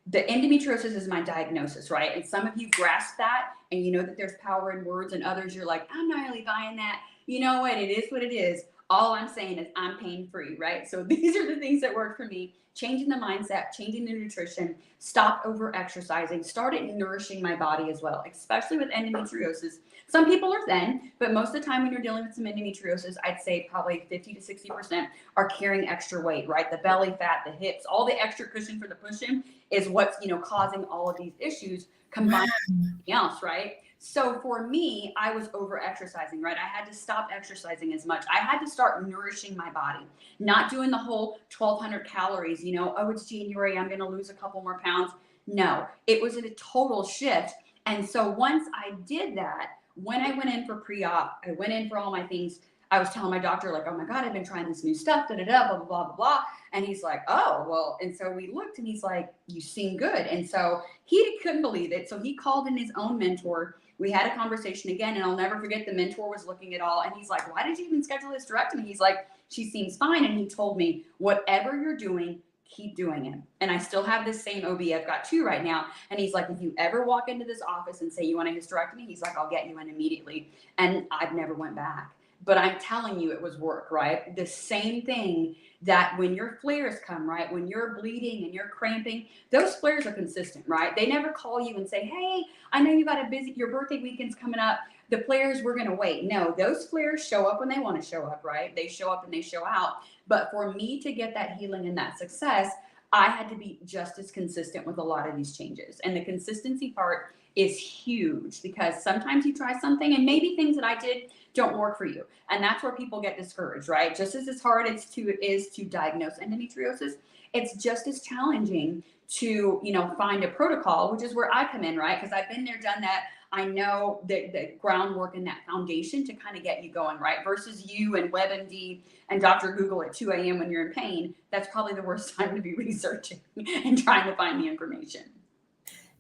B: The endometriosis is my diagnosis, right? And some of you grasp that and you know that there's power in words, and others you're like, I'm not really buying that. You know what? It is what it is. All I'm saying is I'm pain-free, right? So these are the things that work for me. Changing the mindset, changing the nutrition, stop over exercising, started nourishing my body as well, especially with endometriosis. Some people are thin, but most of the time when you're dealing with some endometriosis, I'd say probably 50 to 60% are carrying extra weight, right? The belly fat, the hips, all the extra cushion for the pushing is what's, causing all of these issues combined with everything else, right? So for me, I was over exercising, right? I had to stop exercising as much. I had to start nourishing my body, not doing the whole 1,200 calories, oh, it's January, I'm going to lose a couple more pounds. No, it was a total shift. And so once I did that, when I went in for pre-op, I went in for all my things. I was telling my doctor, like, oh my God, I've been trying this new stuff, blah, blah, blah, blah. And he's like, oh, well. And so we looked and he's like, you seem good. And so he couldn't believe it. So he called in his own mentor. We had a conversation again, and I'll never forget, the mentor was looking at all. And he's like, why did you even schedule this hysterectomy? He's like, she seems fine. And he told me, whatever you're doing, keep doing it. And I still have this same OB. I've got 2 right now. And he's like, if you ever walk into this office and say you want a hysterectomy, he's like, I'll get you in immediately. And I've never went back. But I'm telling you, it was work, right? The same thing that when your flares come, right? When you're bleeding and you're cramping, those flares are consistent, right? They never call you and say, hey, I know you got your birthday weekend's coming up. The flares, we're going to wait. No, those flares show up when they want to show up, right? They show up and they show out. But for me to get that healing and that success, I had to be just as consistent with a lot of these changes. And the consistency part is huge, because sometimes you try something and maybe things that I did don't work for you. And that's where people get discouraged, right? Just as hard as it is to diagnose endometriosis, it's just as challenging to, find a protocol, which is where I come in, right? Because I've been there, done that. I know the groundwork and that foundation to kind of get you going, right? Versus you and WebMD and Dr. Google at 2 a.m. when you're in pain. That's probably the worst time to be researching and trying to find the information.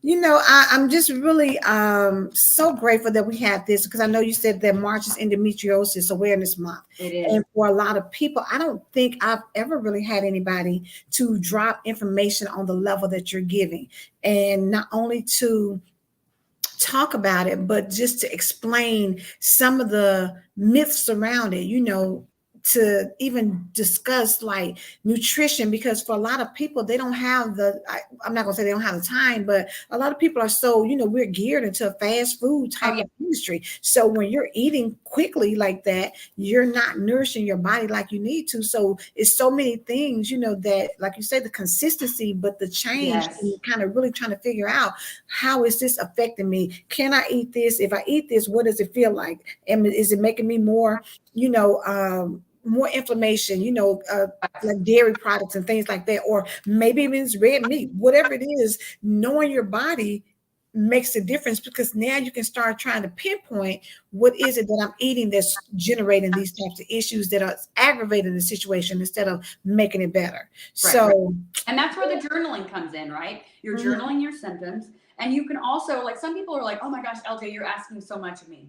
A: I'm just really so grateful that we had this, because I know you said that March is Endometriosis Awareness Month.
B: It is.
A: And for a lot of people, I don't think I've ever really had anybody to drop information on the level that you're giving. And not only to talk about it, but just to explain some of the myths around it. to even discuss like nutrition, because for a lot of people, they don't have I'm not gonna say they don't have the time, but a lot of people are so, we're geared into a fast food type of industry. So when you're eating quickly like that, you're not nourishing your body like you need to. So it's so many things, that, like you say, the consistency, but the change, and kind of really trying to figure out, how is this affecting me? Can I eat this? If I eat this, what does it feel like? And is it making me more, more inflammation, like dairy products and things like that, or maybe even it's red meat, whatever it is. Knowing your body makes a difference, because now you can start trying to pinpoint what is it that I'm eating that's generating these types of issues that are aggravating the situation instead of making it better.
B: Right.
A: So,
B: and that's where the journaling comes in, right? You're journaling your symptoms, and you can also, like, some people are like, oh my gosh, LJ, you're asking so much of me.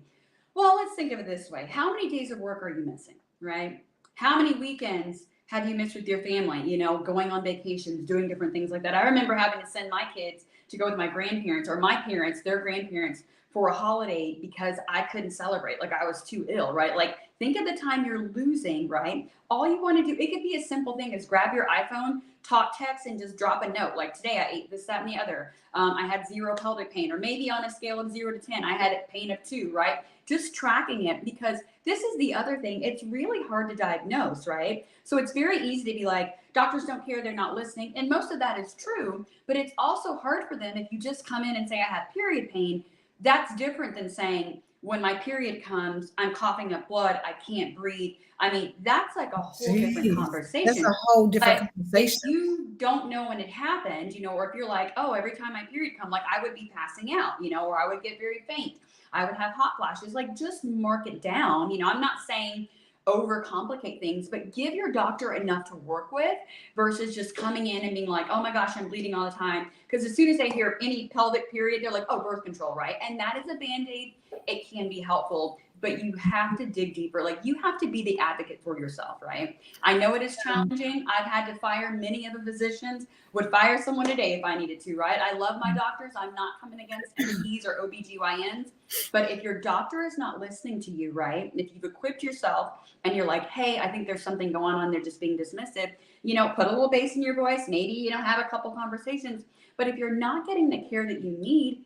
B: Well, let's think of it this way. How many days of work are you missing, right? How many weekends have you missed with your family, going on vacations, doing different things like that? I remember having to send my kids to go with my grandparents, or my parents, their grandparents, for a holiday because I couldn't celebrate. Like, I was too ill, right? Like, think of the time you're losing, right? All you want to do, it could be a simple thing as grab your iPhone, talk text, and just drop a note. Like, today I ate this, that, and the other. I had 0 pelvic pain, or maybe on a scale of 0 to 10, I had a pain of 2, right? Just tracking it, because this is the other thing. It's really hard to diagnose, right? So it's very easy to be like, doctors don't care, they're not listening. And most of that is true, but it's also hard for them if you just come in and say, I have period pain. That's different than saying, when my period comes, I'm coughing up blood, I can't breathe. I mean, that's like a whole different conversation.
A: That's a whole different conversation.
B: If you don't know when it happened, or if you're like, oh, every time my period come, like, I would be passing out, or I would get very faint. I would have hot flashes. Like, just mark it down. I'm not saying overcomplicate things, but give your doctor enough to work with, versus just coming in and being like, oh my gosh, I'm bleeding all the time. Because as soon as they hear any pelvic period, they're like, oh, birth control, right? And that is a Band-Aid. It can be helpful, but you have to dig deeper. Like, you have to be the advocate for yourself, right? I know it is challenging. I've had to fire many of the physicians, would fire someone today if I needed to, right? I love my doctors. I'm not coming against MDs or OBGYNs, but if your doctor is not listening to you, right? If you've equipped yourself and you're like, hey, I think there's something going on, they're just being dismissive, put a little bass in your voice, maybe, have a couple conversations. But if you're not getting the care that you need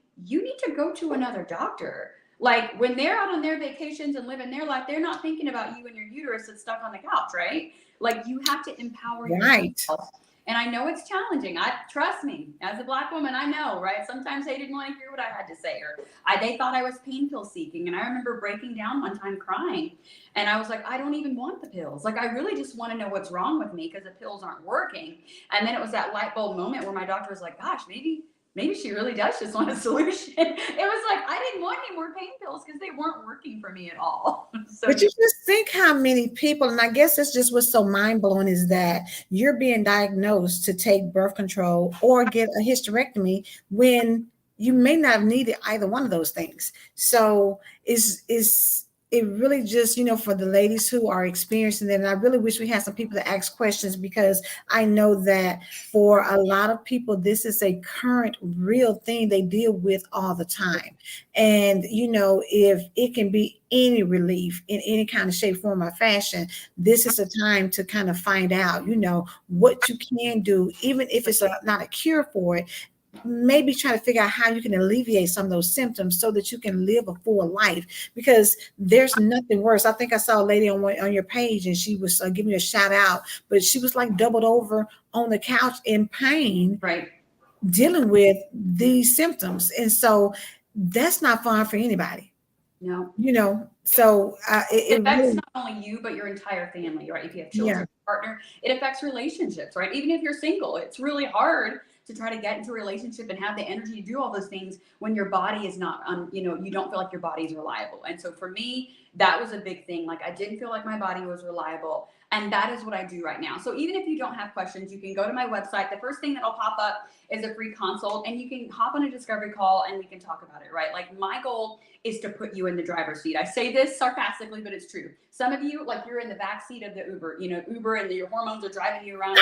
B: to go to another doctor. Like, when they're out on their vacations and living their life, they're not thinking about you and your uterus that's stuck on the couch, right? Like, you have to empower yourself. And I know it's challenging. Trust me, as a Black woman, I know, right? Sometimes they didn't want to hear what I had to say, or they thought I was pain pill seeking. And I remember breaking down one time crying, and I was like, I don't even want the pills. Like, I really just want to know what's wrong with me, because the pills aren't working. And then it was that light bulb moment where my doctor was like, gosh, maybe she really does just want a solution. It was like, I didn't want any more pain pills because they weren't working for me at all. So,
A: but you just think how many people, and I guess it's just what's so mind-blowing, is that you're being diagnosed to take birth control or get a hysterectomy when you may not have needed either one of those things. So it really just, for the ladies who are experiencing that, and I really wish we had some people to ask questions, because I know that for a lot of people, this is a current real thing they deal with all the time. And, if it can be any relief in any kind of shape, form, or fashion, this is a time to kind of find out, what you can do, even if it's not a cure for it. Maybe try to figure out how you can alleviate some of those symptoms so that you can live a full life, because there's nothing worse. I think I saw a lady on your page, and she was giving you a shout out, but she was like doubled over on the couch in pain,
B: right,
A: dealing with these symptoms. And so that's not fun for anybody.
B: No.
A: So
B: it affects really, not only you, but your entire family, right? If you have children, partner, it affects relationships, right? Even if you're single, it's really hard to try to get into a relationship and have the energy to do all those things when your body is not, you don't feel like your body is reliable. And so for me, that was a big thing. Like, I didn't feel like my body was reliable. And that is what I do right now. So even if you don't have questions, you can go to my website. The first thing that'll pop up is a free consult, and you can hop on a discovery call and we can talk about it, right? Like, my goal is to put you in the driver's seat. I say this sarcastically, but it's true. Some of you, like, you're in the back seat of the Uber, Uber, and your hormones are driving you around.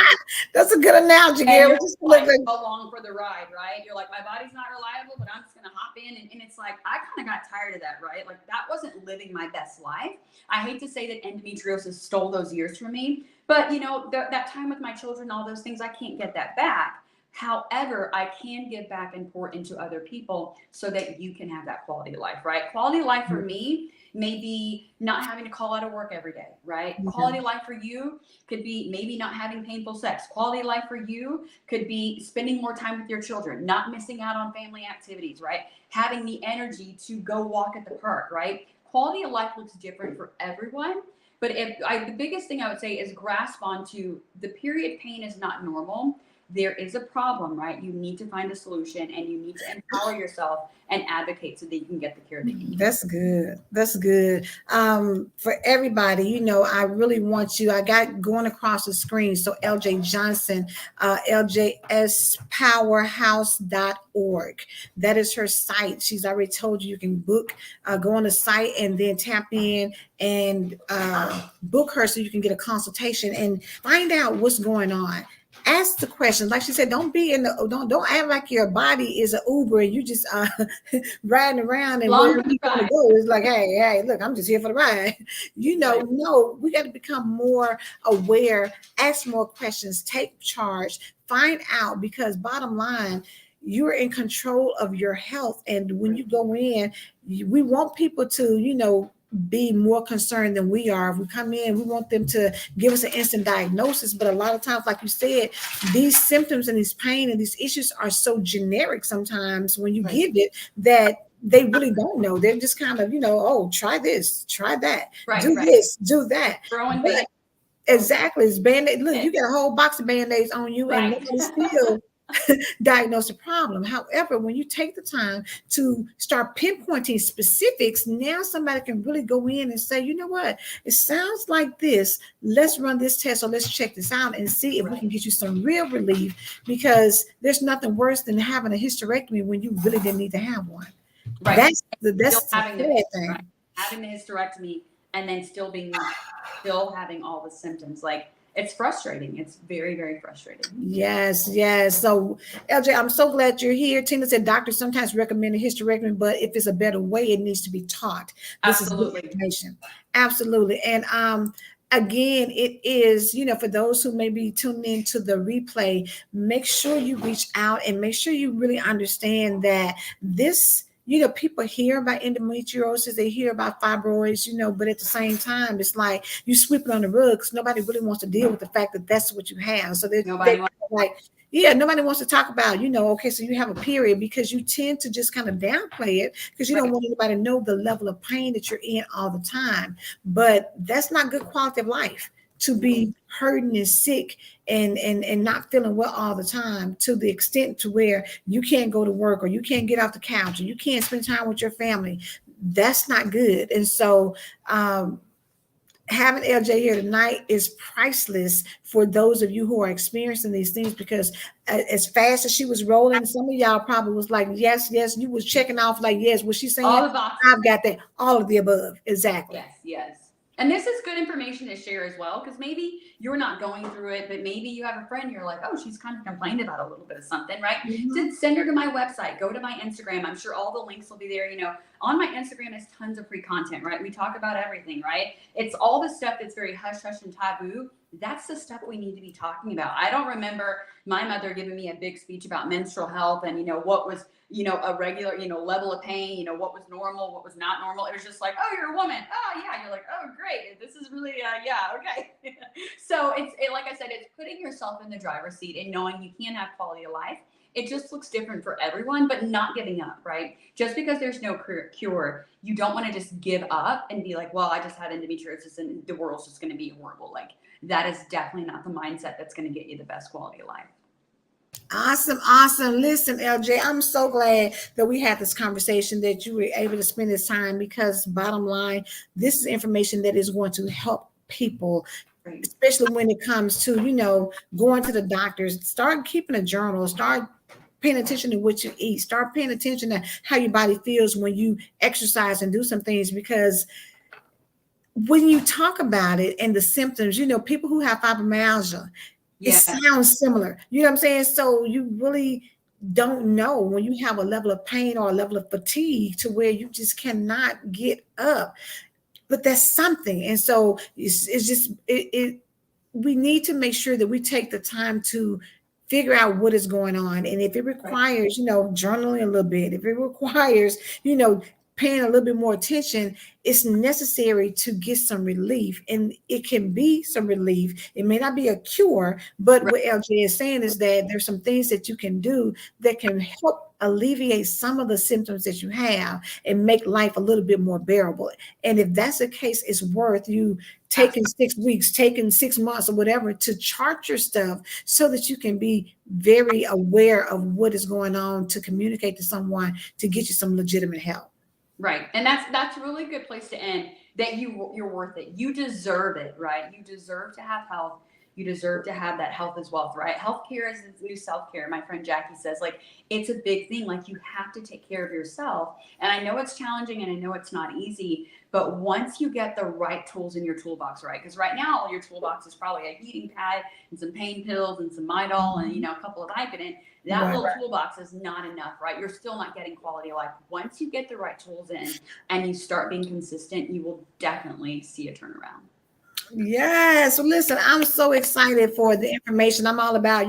A: That's a good analogy, Gary.
B: Just like, along for the ride, right? You're like, my body's not reliable, but I'm just going to hop in. And it's like, I kind of got tired of that, right? Like, that wasn't living my best life. I hate to say that endometriosis stole those years from me, but you know, that time with my children, all those things, I can't get that back. However, I can give back and pour into other people so that you can have that quality of life, right? Quality of life for me may be not having to call out of work every day, right?
A: Yeah.
B: Quality of life for you could be maybe not having painful sex. Quality of life for you could be spending more time with your children, not missing out on family activities, right? Having the energy to go walk at the park, right? Quality of life looks different for everyone. But the biggest thing I would say is grasp onto the period pain is not normal. There is a problem, right? You need to find a solution, and you need to empower yourself and advocate so that you can get the care that you need.
A: That's good. That's good. For everybody, you know, I really want you, I got going across the screen. So LJ Johnson, ljspowerhouse.org. That is her site. She's already told you can book, go on the site and then tap in and book her so you can get a consultation and find out what's going on. Ask the questions. Like she said, don't don't act like your body is an Uber and you just riding around and wherever you want to go. It's like, hey, look, I'm just here for the ride. You know, right. No, we got to become more aware, ask more questions, take charge, find out, because bottom line, you're in control of your health. And when you go in, we want people to, you know, be more concerned than we are. If we come in, we want them to give us an instant diagnosis. But a lot of times, like you said, these symptoms and these pain and these issues are so generic sometimes when you
B: right.
A: give it that they really don't know. They're just kind of, you know, oh, try this, try that,
B: right,
A: do this, do that.
B: Throwing
A: but exactly, it's Band-Aid. Look, you got a whole box of Band-Aids on you, right. And nobody's still diagnose the problem. However, when you take the time to start pinpointing specifics, now somebody can really go in and say, you know what, it sounds like this. Let's run this test or let's check this out and see if we can get you some real relief, because there's nothing worse than having a hysterectomy when you really didn't need to have one.
B: Right.
A: That's the
B: having
A: bad thing.
B: Right. Having the hysterectomy and then still having all the symptoms. Like, it's frustrating. It's very, very frustrating.
A: Yes. So, LJ, I'm so glad you're here. Tina said doctors sometimes recommend a hysterectomy, but if it's a better way, it needs to be taught. This
B: Absolutely.
A: is good information. Absolutely. And again, it is, you know, for those who may be tuning into the replay, make sure you reach out and make sure you really understand that this, you know, people hear about endometriosis, they hear about fibroids, you know, but at the same time, it's like you sweep it on the rug because nobody really wants to deal with the fact that that's what you have. So nobody wants to talk about, you know, okay, so you have a period, because you tend to just kind of downplay it because you don't want anybody to know the level of pain that you're in all the time. But that's not good quality of life, to be hurting and sick and not feeling well all the time, to the extent to where you can't go to work or you can't get off the couch or you can't spend time with your family. That's not good. And so having LJ here tonight is priceless for those of you who are experiencing these things, because as fast as she was rolling, some of y'all probably was like, yes, you was checking off like, yes, was she saying?
B: All the boxes.
A: I've got that, all of the above. Exactly.
B: Yes. And this is good information to share as well, because maybe you're not going through it, but maybe you have a friend, you're like, oh, she's kind of complained about a little bit of something, right? Mm-hmm. Send her to my website, go to my Instagram. I'm sure all the links will be there. You know, on my Instagram is tons of free content, right? We talk about everything, right? It's all the stuff that's very hush and taboo. That's the stuff we need to be talking about. I don't remember my mother giving me a big speech about menstrual health and, you know, what was, you know, a regular, you know, level of pain, you know, what was normal, what was not normal. It was just like, oh, you're a woman. Oh, yeah. You're like, oh, great. This is really, yeah, okay. So it's like I said, it's putting yourself in the driver's seat and knowing you can have quality of life. It just looks different for everyone, but not giving up, right? Just because there's no cure, you don't want to just give up and be like, well, I just had endometriosis and the world's just going to be horrible. Like, that is definitely not the mindset that's going to get you the best quality of life.
A: Awesome. Listen, LJ, I'm so glad that we had this conversation, that you were able to spend this time, because bottom line, this is information that is going to help people, especially when it comes to, you know, going to the doctors. Start keeping a journal, start paying attention to what you eat, start paying attention to how your body feels when you exercise and do some things, because when you talk about it and the symptoms, you know, people who have fibromyalgia, it sounds similar. You know what I'm saying? So you really don't know when you have a level of pain or a level of fatigue to where you just cannot get up. but that's something. And so it's just, we need to make sure that we take the time to figure out what is going on. And if it requires, journaling a little bit, if it requires, paying a little bit more attention, it's necessary to get some relief. And it can be some relief. It may not be a cure, but what LJ is saying is that there's some things that you can do that can help alleviate some of the symptoms that you have and make life a little bit more bearable. And if that's the case, it's worth you taking 6 weeks, taking 6 months or whatever to chart your stuff so that you can be very aware of what is going on, to communicate to someone to get you some legitimate help.
B: Right. And that's a really good place to end, that you're worth it. You deserve it, right? You deserve to have health. You deserve to have that health is wealth, right? Healthcare is the new self-care. My friend Jackie says, like, it's a big thing. Like, you have to take care of yourself. And I know it's challenging and I know it's not easy, but once you get the right tools in your toolbox, right? Because right now, all your toolbox is probably a heating pad and some pain pills and some Midol and, a couple of Vicodin. That little toolbox is not enough, right? You're still not getting quality of life. Once you get the right tools in and you start being consistent, you will definitely see a turnaround.
A: Yes. Well, listen, I'm so excited for the information. I'm all about,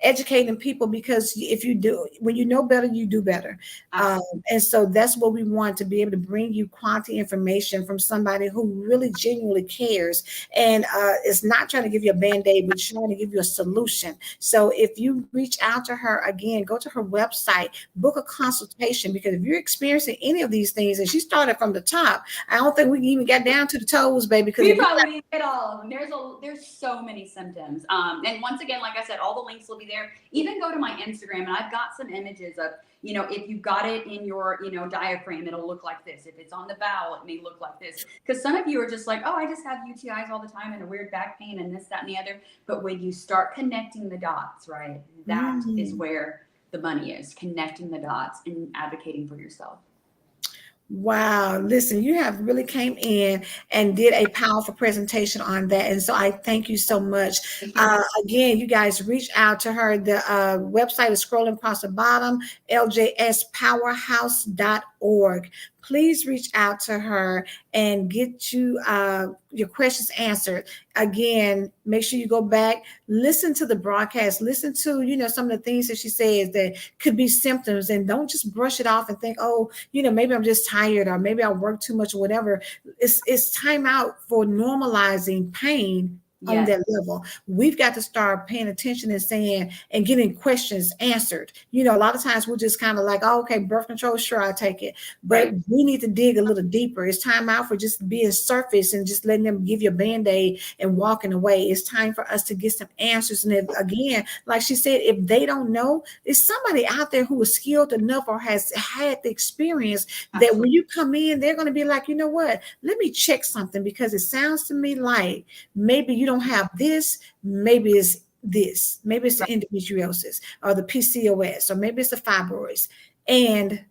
A: educating people, because if you do, when you know better, you do better. And so that's what we want, to be able to bring you quality information from somebody who really genuinely cares. And it's not trying to give you a Band-Aid, but trying to give you a solution. So if you reach out to her, again, go to her website, book a consultation, because if you're experiencing any of these things, and she started from the top, I don't think we even got down to the toes, baby, because
B: we probably didn't get all of them. There's so many symptoms. And once again, like I said, all the links will be there. Even go to my Instagram, and I've got some images of, if you've got it in your, diaphragm, it'll look like this. If it's on the bowel, it may look like this. Because some of you are just like, oh, I just have UTIs all the time and a weird back pain and this, that, and the other. But when you start connecting the dots, right, that is where the money is, connecting the dots and advocating for yourself.
A: Wow. Listen, you have really came in and did a powerful presentation on that. And so I thank you so much. Again, you guys reach out to her. The website is scrolling across the bottom, ljspowerhouse.org. Please reach out to her and get you your questions answered. Again, make sure you go back, listen to the broadcast, listen to, some of the things that she says that could be symptoms, and don't just brush it off and think, oh, maybe I'm just tired, or maybe I work too much or whatever. It's time out for normalizing pain on that level. We've got to start paying attention and saying and getting questions answered. A lot of times we're just kind of like, oh, okay, birth control, sure, I'll take it. But we need to dig a little deeper. It's time out for just being surface and just letting them give you a Band-Aid and walking away. It's time for us to get some answers. And again, like she said, if they don't know, there's somebody out there who is skilled enough or has had the experience that when you come in, they're going to be like, you know what, let me check something, because it sounds to me like maybe you don't have this, maybe it's this, maybe it's the endometriosis or the PCOS, or maybe it's the fibroids, and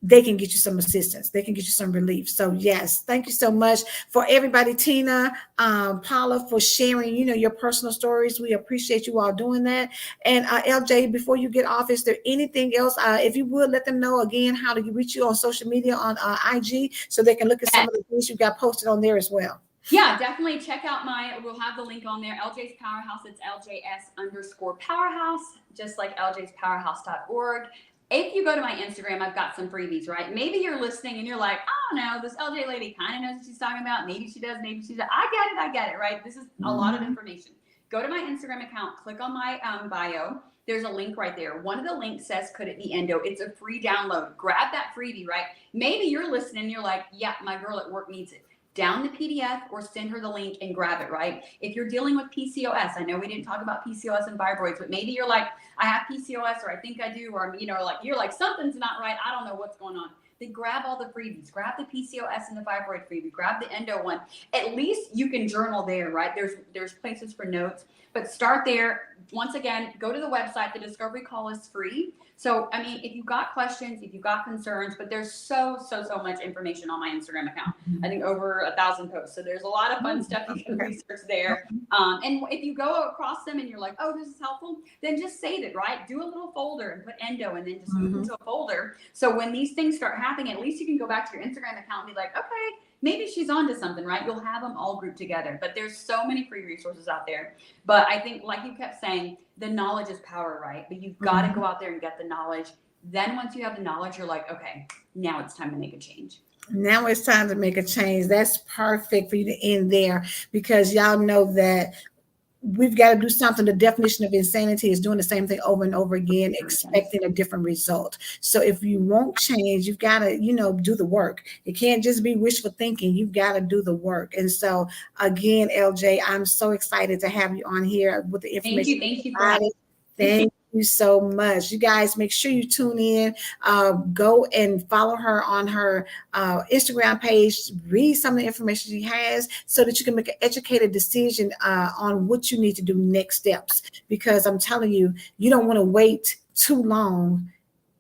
A: they can get you some assistance. They can get you some relief. So yes, thank you so much for everybody. Tina, Paula, for sharing, your personal stories. We appreciate you all doing that. And LJ, before you get off, is there anything else? If you would, let them know again how to reach you on social media, on IG, so they can look at some of the things you got posted on there as well.
B: Yeah, definitely check out we'll have the link on there, LJ's Powerhouse. It's LJS_Powerhouse, just like ljspowerhouse.org. If you go to my Instagram, I've got some freebies, right? Maybe you're listening and you're like, oh no, this LJ lady kind of knows what she's talking about. Maybe she does, maybe she does. I get it, right? This is a lot of information. Go to my Instagram account, click on my bio. There's a link right there. One of the links says, could it be endo? It's a free download. Grab that freebie, right? Maybe you're listening and you're like, yeah, my girl at work needs it. Down the PDF or send her the link and grab it, right? If you're dealing with PCOS, I know we didn't talk about PCOS and fibroids, but maybe you're like, I have PCOS, or I think I do, or, you're like, something's not right. I don't know what's going on. Then grab all the freebies. Grab the PCOS and the fibroid freebie. Grab the endo one. At least you can journal there, right? There's places for notes, but start there. Once again, go to the website. The discovery call is free. So, if you've got questions, if you've got concerns, but there's so much information on my Instagram account. I think over 1,000 posts. So there's a lot of fun stuff you can research there. And if you go across them and you're like, oh, this is helpful, then just save it, right? Do a little folder and put endo, and then just move into a folder. So when these things start happening, at least you can go back to your Instagram account and be like, okay, maybe she's onto something, right? You'll have them all grouped together. But there's so many free resources out there. But I think, like you kept saying, the knowledge is power, right? But you've got to go out there and get the knowledge. Then once you have the knowledge, you're like, okay, now it's time to make a change.
A: Now it's time to make a change. That's perfect for you to end there, because y'all know that we've got to do something. The definition of insanity is doing the same thing over and over again, expecting a different result. So if you won't change, you've got to, do the work. It can't just be wishful thinking. You've got to do the work. And so again, LJ, I'm so excited to have you on here with the information.
B: Thank you for having me.
A: Thank you so much. You guys make sure you tune in. Go and follow her on her Instagram page. Read some of the information she has so that you can make an educated decision on what you need to do next steps. Because I'm telling you, you don't want to wait too long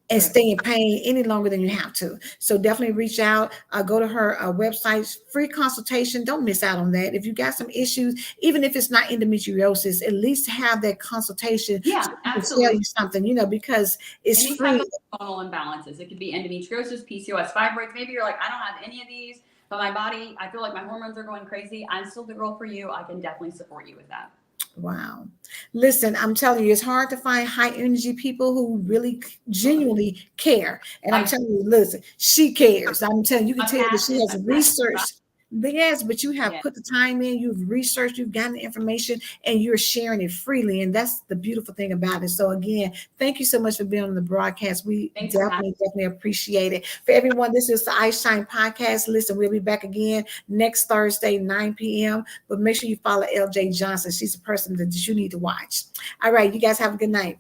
A: and stay in pain any longer than you have to. So definitely reach out, go to her website, free consultation. Don't miss out on that. If you got some issues, even if it's not endometriosis, at least have that consultation.
B: Yeah,
A: so
B: absolutely.
A: Tell you something, because it's
B: any
A: free.
B: type of hormonal imbalances. It could be endometriosis, PCOS, fibroids. Maybe you're like, I don't have any of these, but my body, I feel like my hormones are going crazy. I'm still the girl for you. I can definitely support you with that.
A: Wow. Listen, I'm telling you, it's hard to find high energy people who really genuinely care. And I'm telling you, listen, she cares. I'm telling you, can tell that she has researched. Yes, but you have put the time in, you've researched, you've gotten the information, and you're sharing it freely. And that's the beautiful thing about it. So again, thank you so much for being on the broadcast. We definitely appreciate it. For everyone, this is the iShine podcast. Listen, we'll be back again next Thursday, 9 p.m. But make sure you follow LJ Johnson. She's a person that you need to watch. All right, you guys have a good night.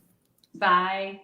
B: Bye.